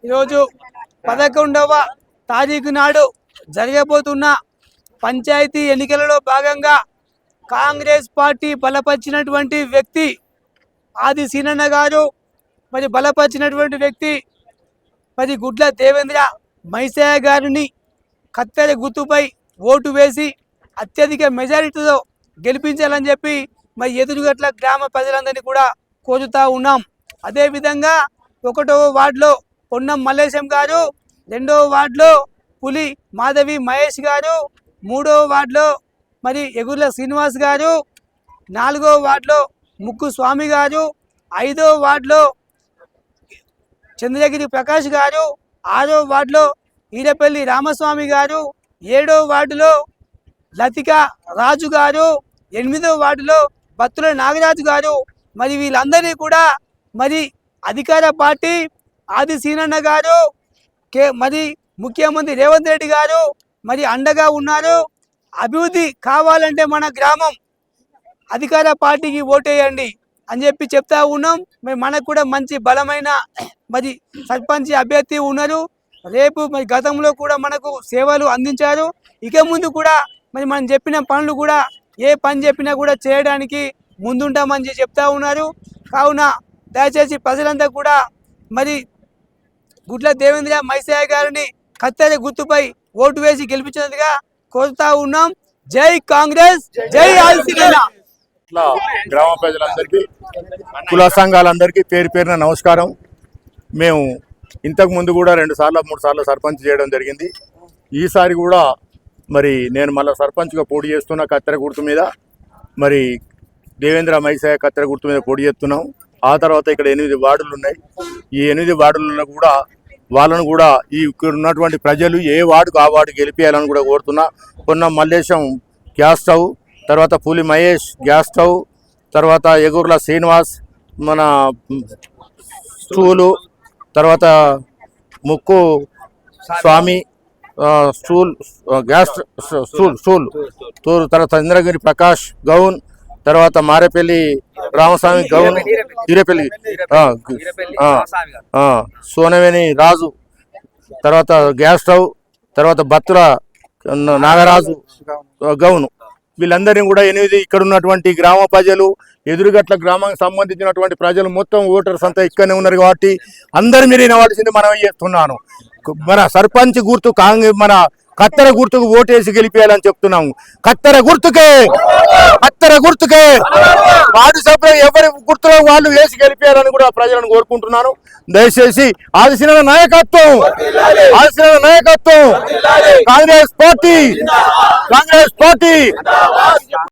ఈరోజు 11వ తారీఖు నాడు జరగబోతున్న పంచాయతీ ఎన్నికలలో భాగంగా కాంగ్రెస్ పార్టీ బలపరిచినటువంటి వ్యక్తి ఆది సీనన్న గారు, మరి బలపరిచినటువంటి వ్యక్తి మరి గుడ్ల దేవేంద్ర మైసయ్య గారిని కత్తెర గుర్తుపై ఓటు వేసి అత్యధిక మెజారిటీతో గెలిపించాలని చెప్పి మరి ఎదురుగట్ల గ్రామ ప్రజలందరినీ కూడా కోరుతా ఉన్నాం. అదేవిధంగా 1వ వార్డులో పొన్నం మల్లేశం గారు, 2వ వార్డులో పులి మాధవి మహేష్ గారు, 3వ వార్డులో మరి ఎగుర్ల శ్రీనివాస్ గారు, 4వ వార్డులో ముక్కు స్వామి గారు, 5వ వార్డులో చంద్రగిరి ప్రకాష్ గారు, 6వ వార్డులో ఈరపల్లి రామస్వామి గారు, 7వ వార్డులో లతిక రాజు గారు, 8వ వార్డులో బత్తుల నాగరాజు గారు. మరి వీళ్ళందరినీ కూడా మరి అధికార పార్టీ ఆది సీనన్న గారు, మరి ముఖ్యమంత్రి రేవంత్ రెడ్డి గారు మరి అండగా ఉన్నారు. అభివృద్ధి కావాలంటే మన గ్రామం అధికార పార్టీకి ఓటేయండి అని చెప్పి చెప్తా ఉన్నాం. మరి మనకు కూడా మంచి బలమైన మరి సర్పంచ్ అభ్యర్థి ఉన్నారు. రేపు మరి గతంలో కూడా మనకు సేవలు అందించారు. ఇక ముందు కూడా మరి మనం చెప్పిన పనులు కూడా ఏ పని చెప్పినా కూడా చేయడానికి ముందుంటామని చెప్తా ఉన్నారు. కావున దయచేసి ప్రజలంతా కూడా మరి గుడ్ల దేవేంద్ర మైసయ్య గారిని కత్తెర గుర్తుపై ఓటు వేసి గెలిపించినందుగా కోరుతా ఉన్నాం. జై కాంగ్రెస్, జై ఆల్సీన. గ్రామ ప్రజలందరికీ, కుల సంఘాలందరికీ పేరు పేరున నమస్కారం. మేము ఇంతకు ముందు కూడా 2 సార్లు 3 సార్లు సర్పంచ్ చేయడం జరిగింది. ఈసారి కూడా మరి నేను మళ్ళీ సర్పంచ్గా పోటీ చేస్తున్నా కత్తెర గుర్తు మీద. మరి దేవేంద్ర మైసయ్య కత్తెర గుర్తు మీద పోటీ చేస్తున్నాం. ఆ తర్వాత ఇక్కడ 8 వార్డులు ఉన్నాయి. ఈ 8 వార్డులలో కూడా వాళ్ళను కూడా ఈ ఉన్నటువంటి ప్రజలు ఏ వార్డుకు ఆ వార్డు గెలిపేయాలని కూడా కోరుతున్నా. పొన్నం మల్లేశం గ్యాస్ స్టవ్, తర్వాత పులి మహేష్ గ్యాస్ స్టవ్, తర్వాత ఎగుర్ల శ్రీనివాస్ మన స్టూలు, తర్వాత ముక్కు స్వామి స్టూల్ గ్యాస్ స్టూల్, తర్వాత చంద్రగిరి ప్రకాష్ గౌన్, తర్వాత మారేపల్లి రామస్వామి గౌన్, ఈరపల్లి సోనవేని రాజు, తర్వాత గ్యాస్ స్టవ్, తర్వాత బత్తుల నాగరాజు గౌను. వీళ్ళందరినీ కూడా 8 ఇక్కడ ఉన్నటువంటి గ్రామ ప్రజలు, ఎదురుగట్ల గ్రామానికి సంబంధించినటువంటి ప్రజలు మొత్తం ఓటర్స్ అంతా ఇక్కడనే ఉన్నారు కాబట్టి అందరు మీరు వినవలసింది మనం చేస్తున్నాను. మన సర్పంచ్ గుర్తు మన కత్తెర గుర్తుకు ఓటేసి గెలిపేయాలని చెప్తున్నాము. కత్తెర గుర్తుకే వార్డు సభ్యులు ఎవరి గుర్తులో వాళ్ళు వేసి గెలిపేయాలని కూడా ప్రజలను కోరుకుంటున్నాను. దయచేసి ఆది సీనన్న నాయకత్వం, కాంగ్రెస్ పార్టీ.